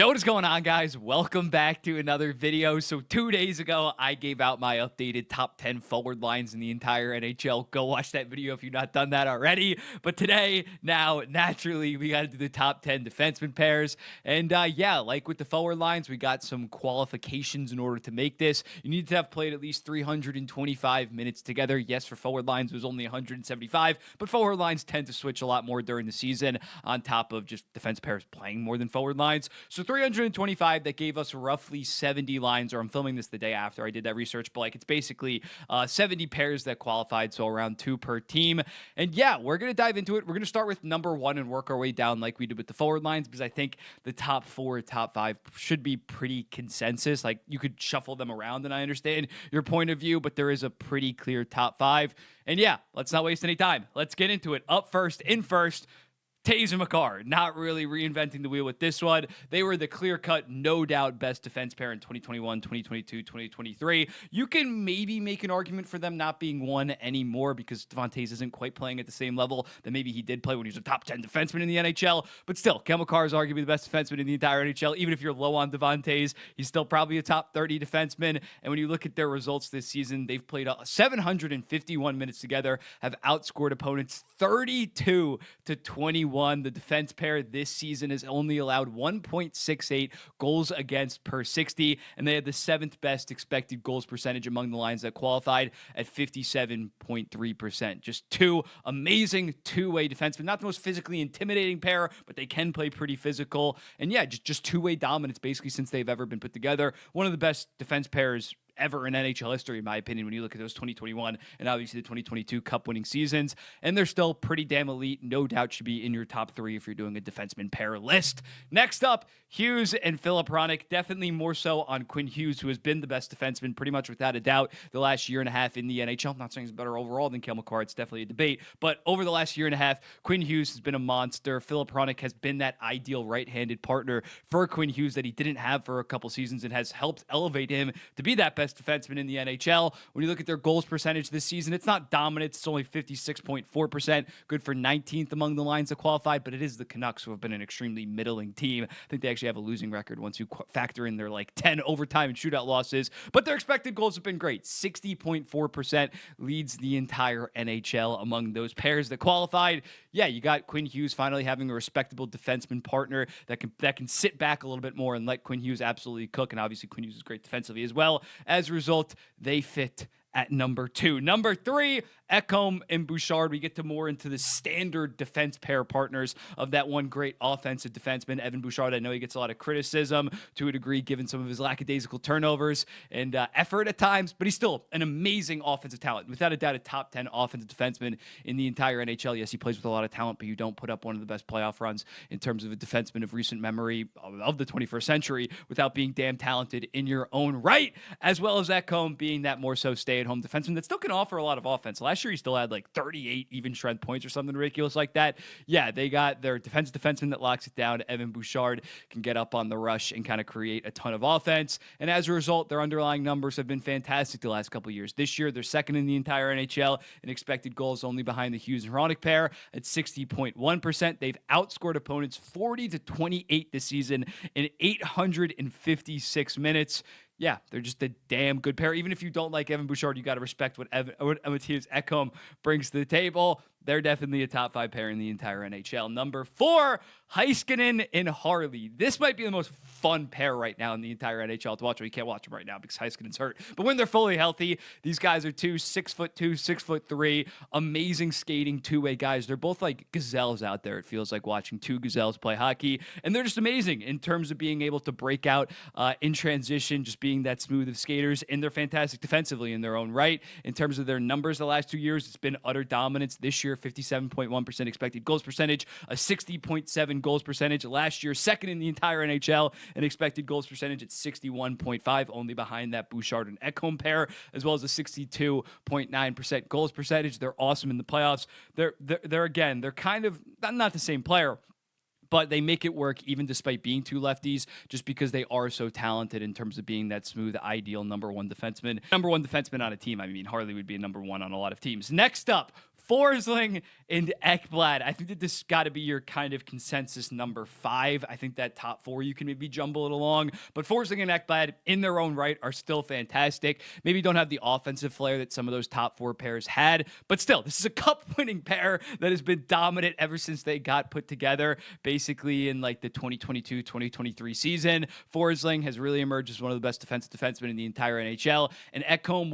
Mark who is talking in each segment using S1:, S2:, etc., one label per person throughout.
S1: Yo, what is going on, guys? Welcome back to another video. So 2 days ago, I gave out my updated top 10 forward lines in the entire NHL. Go watch that video if you've not done that already. But today, now, naturally, we got to do the top 10 defenseman pairs. And yeah, like with the forward lines, we got some qualifications in order to make this. You need to have played at least 325 minutes together. Yes, for forward lines, it was only 175, but forward lines tend to switch a lot more during the season on top of just defense pairs playing more than forward lines. So 325, that gave us roughly 70 lines, or I'm filming this the day after I did that research, but like it's basically 70 pairs that qualified, so around 2 per team. And yeah, we're going to dive into it. We're going to start with number 1 and work our way down like we did with the forward lines, because I think the top 4, top 5 should be pretty consensus. Like you could shuffle them around, and I understand your point of view, but there is a pretty clear top 5. And yeah, let's not waste any time. Let's get into it. Up first, in first, Taves and McCarr, not really reinventing the wheel with this one. They were the clear-cut, no doubt, best defense pair in 2021, 2022, 2023. You can maybe make an argument for them not being one anymore because Devontae's isn't quite playing at the same level that maybe he did play when he was a top 10 defenseman in the NHL. But still, Cale Makar is arguably the best defenseman in the entire NHL. Even if you're low on Devontae's, he's still probably a top 30 defenseman. And when you look at their results this season, they've played 751 minutes together, have outscored opponents 32-21. The defense pair this season has only allowed 1.68 goals against per 60, and they had the 7th best expected goals percentage among the lines that qualified at 57.3%. Just two amazing two-way defensemen. Not the most physically intimidating pair, but they can play pretty physical. And yeah, just two-way dominance basically since they've ever been put together. One of the best defense pairs ever in NHL history, in my opinion, when you look at those 2021 and obviously the 2022 Cup winning seasons. And they're still pretty damn elite. No doubt should be in your top 3 if you're doing a defenseman pair list. Next up, Hughes and Philip Hronek. Definitely more so on Quinn Hughes, who has been the best defenseman pretty much without a doubt the last year and a half in the NHL. I'm not saying he's better overall than Cale Makar. It's definitely a debate. But over the last year and a half, Quinn Hughes has been a monster. Philip Hronek has been that ideal right-handed partner for Quinn Hughes that he didn't have for a couple seasons and has helped elevate him to be that best defenseman in the NHL. When you look at their goals percentage this season, it's not dominant. It's only 56.4%, good for 19th among the lines that qualified, but it is the Canucks, who have been an extremely middling team. I think they actually have a losing record once you factor in their like 10 overtime and shootout losses, but their expected goals have been great. 60.4% leads the entire NHL among those pairs that qualified. Yeah, you got Quinn Hughes finally having a respectable defenseman partner that can sit back a little bit more and let Quinn Hughes absolutely cook, and obviously Quinn Hughes is great defensively as well. As a result, they fit at number 2. Number 3, Ekholm and Bouchard. We get to more into the standard defense pair partners of that one great offensive defenseman, Evan Bouchard. I know he gets a lot of criticism to a degree, given some of his lackadaisical turnovers and effort at times, but he's still an amazing offensive talent. Without a doubt, a top 10 offensive defenseman in the entire NHL. Yes, he plays with a lot of talent, but you don't put up one of the best playoff runs in terms of a defenseman of recent memory of the 21st century without being damn talented in your own right, as well as Ekholm being that more so stay-at-home defenseman that still can offer a lot of offense. Last year, he still had like 38 even strength points or something ridiculous like that. Yeah, they got their defenseman that locks it down. Evan Bouchard can get up on the rush and kind of create a ton of offense. And as a result, their underlying numbers have been fantastic the last couple of years. This year, they're second in the entire NHL in expected goals, only behind the Hughes and Hronek pair at 60.1%. They've outscored opponents 40-28 this season in 856 minutes. Yeah, they're just a damn good pair. Even if you don't like Evan Bouchard, you got to respect what Matthias Ekholm brings to the table. They're definitely a top 5 pair in the entire NHL. Number 4, Heiskanen and Harley. This might be the most fun pair right now in the entire NHL to watch. Well, you can't watch them right now because Heiskanen's hurt. But when they're fully healthy, these guys are 6'2", 6'3", amazing skating two-way guys. They're both like gazelles out there. It feels like watching 2 gazelles play hockey. And they're just amazing in terms of being able to break out in transition, just being that smooth of skaters. And they're fantastic defensively in their own right. In terms of their numbers the last 2 years, it's been utter dominance. This year, 57.1% expected goals percentage, a 60.7 goals percentage. Last year, second in the entire NHL, and expected goals percentage at 61.5, only behind that Bouchard and Ekholm pair, as well as a 62.9% goals percentage. They're awesome in the playoffs. They're kind of not the same player, but they make it work even despite being 2 lefties, just because they are so talented in terms of being that smooth, ideal number 1 defenseman. Number 1 defenseman on a team. I mean, Harley would be a number 1 on a lot of teams. Next up, Forsling and Ekblad. I think that this got to be your kind of consensus number 5. I think that top 4 you can maybe jumble it along, but Forsling and Ekblad in their own right are still fantastic. Maybe don't have the offensive flair that some of those top 4 pairs had, but still, this is a cup-winning pair that has been dominant ever since they got put together, basically in like the 2022-2023 season. Forsling has really emerged as one of the best defensive defensemen in the entire NHL, and Ekblad,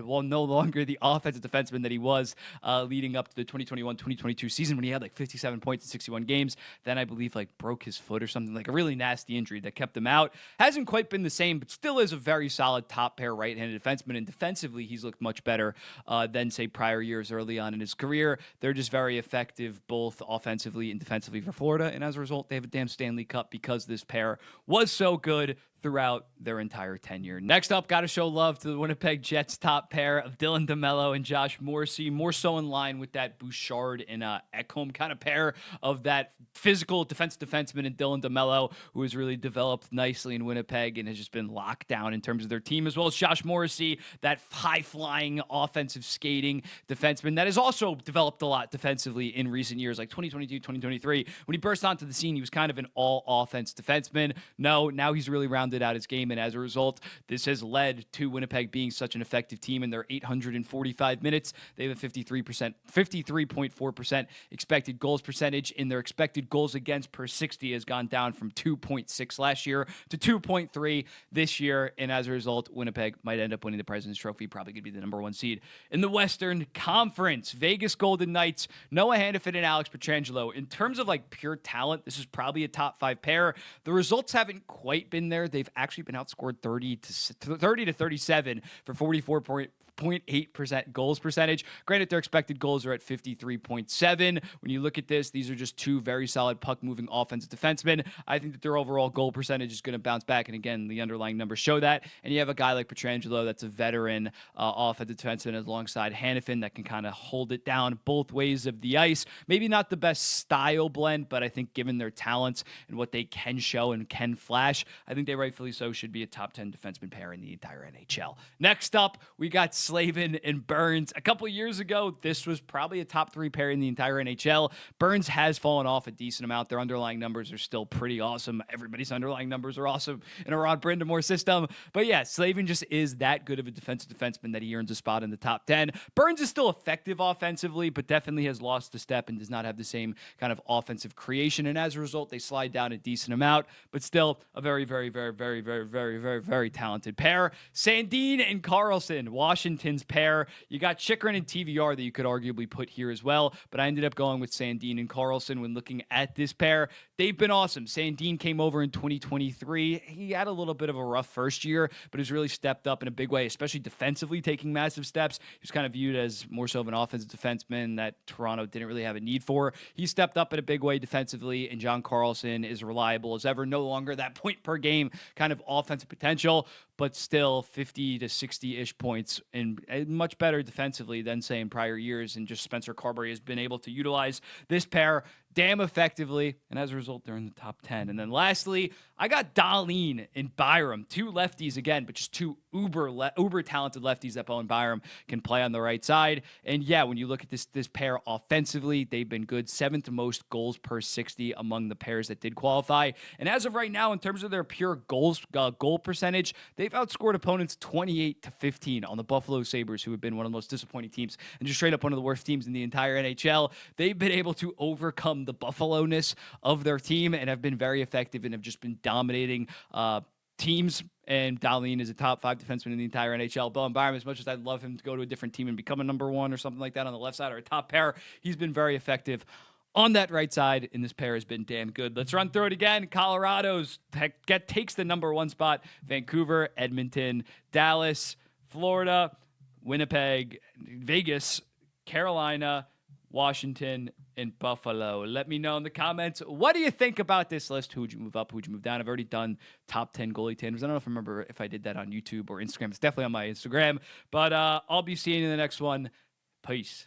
S1: while no longer the offensive defenseman that he was leading up to the 2021-2022 season when he had like 57 points in 61 games. Then I believe like broke his foot or something, like a really nasty injury that kept him out. Hasn't quite been the same, but still is a very solid top pair right-handed defenseman. And defensively, he's looked much better than say prior years early on in his career. They're just very effective both offensively and defensively for Florida. And as a result, they have a damn Stanley Cup because this pair was so good throughout their entire tenure. Next up, got to show love to the Winnipeg Jets top pair of Dylan DeMello and Josh Morrissey, more so in line with that Bouchard and Ekholm kind of pair of that physical defenseman and Dylan DeMello, who has really developed nicely in Winnipeg and has just been locked down in terms of their team, as well as Josh Morrissey, that high-flying offensive skating defenseman that has also developed a lot defensively in recent years, like 2022, 2023. When he burst onto the scene, he was kind of an all-offense defenseman. No, now he's really rounded out his game, and as a result, this has led to Winnipeg being such an effective team in their 845 minutes. They have a 53.4% expected goals percentage. In their expected goals against per 60 has gone down from 2.6 last year to 2.3 this year, and as a result, Winnipeg might end up winning the President's Trophy, probably going to be the number 1 seed in the Western Conference. Vegas Golden Knights, Noah Hannafin and Alex Pietrangelo. In terms of like pure talent, this is probably a top 5 pair. The results haven't quite been there. They've actually been outscored 30 to 37 for 44.8% goals percentage. Granted, their expected goals are at 53.7. When you look at this, these are just 2 very solid puck-moving offensive defensemen. I think that their overall goal percentage is going to bounce back, and again, the underlying numbers show that. And you have a guy like Pietrangelo that's a veteran offensive defenseman alongside Hannafin that can kind of hold it down both ways of the ice. Maybe not the best style blend, but I think given their talents and what they can show and can flash, I think they rightfully so should be a top 10 defenseman pair in the entire NHL. Next up, we got Slavin and Burns. A couple years ago, this was probably a top 3 pair in the entire NHL. Burns has fallen off a decent amount. Their underlying numbers are still pretty awesome. Everybody's underlying numbers are awesome in a Rod Brindamore system. But yeah, Slavin just is that good of a defensive defenseman that he earns a spot in the top 10. Burns is still effective offensively, but definitely has lost a step and does not have the same kind of offensive creation. And as a result, they slide down a decent amount, but still a very, very, very, very, very, very, very, very talented pair. Sandin and Carlson, Washington's pair. You got Chychrun and TVR that you could arguably put here as well, but I ended up going with Sandin and Carlson when looking at this pair. They've been awesome. Sandin came over in 2023. He had a little bit of a rough first year, but has really stepped up in a big way, especially defensively, taking massive steps. He was kind of viewed as more so of an offensive defenseman that Toronto didn't really have a need for. He stepped up in a big way defensively, and John Carlson is reliable as ever. No longer that point per game kind of offensive potential, but still 50 to 60-ish points and much better defensively than, say, in prior years. And just Spencer Carberry has been able to utilize this pair damn effectively, and as a result, they're in the top 10. And then lastly, I got Dahlin and Byram, 2 lefties again, but just 2 uber talented lefties that Bowen Byram can play on the right side. And yeah, when you look at this pair offensively, they've been good. 7th most goals per 60 among the pairs that did qualify. And as of right now, in terms of their pure goal percentage, they've outscored opponents 28 to 15 on the Buffalo Sabres, who have been one of the most disappointing teams and just straight up one of the worst teams in the entire NHL. They've been able to overcome the Buffalo-ness of their team and have been very effective and have just been dominating teams. And Dahlin is a top 5 defenseman in the entire NHL. Bowen Byram, as much as I'd love him to go to a different team and become a number 1 or something like that on the left side or a top pair, he's been very effective on that right side, and this pair has been damn good. Let's run through it again. Colorado's takes the number 1 spot. Vancouver, Edmonton, Dallas, Florida, Winnipeg, Vegas, Carolina, Washington, and Buffalo. Let me know in the comments, what do you think about this list? Who would you move up? Who would you move down? I've already done top 10 goalie tandems. I don't know if I remember if I did that on YouTube or Instagram. It's definitely on my Instagram. But I'll be seeing you in the next one. Peace.